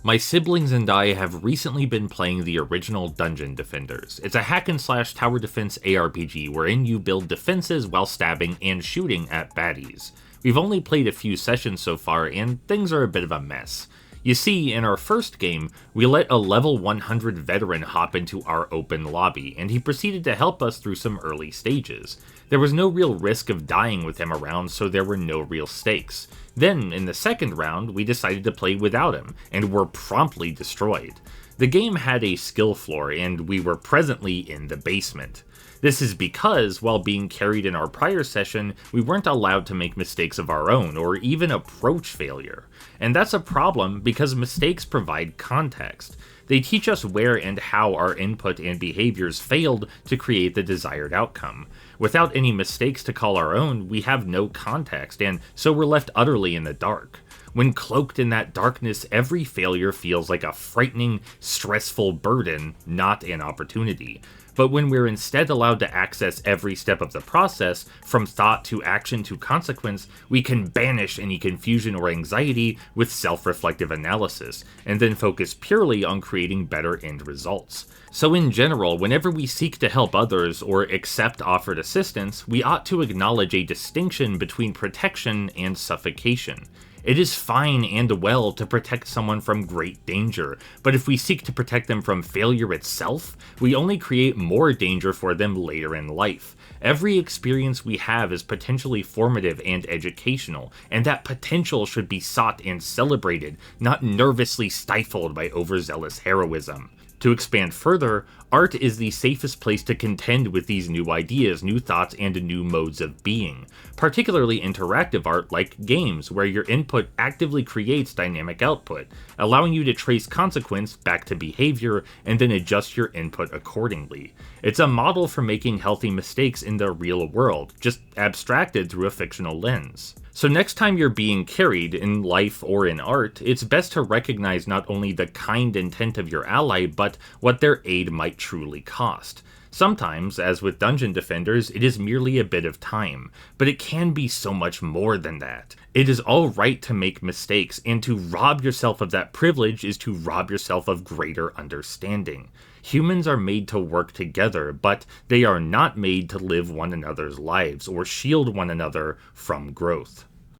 My siblings and I have recently been playing the original Dungeon Defenders. It's a hack and slash tower defense ARPG wherein you build defenses while stabbing and shooting at baddies. We've only played a few sessions so far and things are a bit of a mess. You see, in our first game, we let a level 100 veteran hop into our open lobby, and he proceeded to help us through some early stages. There was no real risk of dying with him around, so there were no real stakes. Then, in the second round, we decided to play without him, and were promptly destroyed. The game had a skill floor, and we were presently in the basement. This is because, while being carried in our prior session, we weren't allowed to make mistakes of our own, or even approach failure. And that's a problem because mistakes provide context. They teach us where and how our input and behaviors failed to create the desired outcome. Without any mistakes to call our own, we have no context, and so we're left utterly in the dark. When cloaked in that darkness, every failure feels like a frightening, stressful burden, not an opportunity. But when we're instead allowed to access every step of the process, from thought to action to consequence, we can banish any confusion or anxiety with self-reflective analysis, and then focus purely on creating better end results. So in general, whenever we seek to help others or accept offered assistance, we ought to acknowledge a distinction between protection and suffocation. It is fine and well to protect someone from great danger, but if we seek to protect them from failure itself, we only create more danger for them later in life. Every experience we have is potentially formative and educational, and that potential should be sought and celebrated, not nervously stifled by overzealous heroism. To expand further, art is the safest place to contend with these new ideas, new thoughts, and new modes of being. Particularly interactive art like games, where your input actively creates dynamic output, allowing you to trace consequence back to behavior and then adjust your input accordingly. It's a model for making healthy mistakes in the real world, just abstracted through a fictional lens. So next time you're being carried, in life or in art, it's best to recognize not only the kind intent of your ally, but what their aid might truly cost. Sometimes, as with Dungeon Defenders, it is merely a bit of time, but it can be so much more than that. It is alright to make mistakes, and to rob yourself of that privilege is to rob yourself of greater understanding. Humans are made to work together, but they are not made to live one another's lives or shield one another from growth.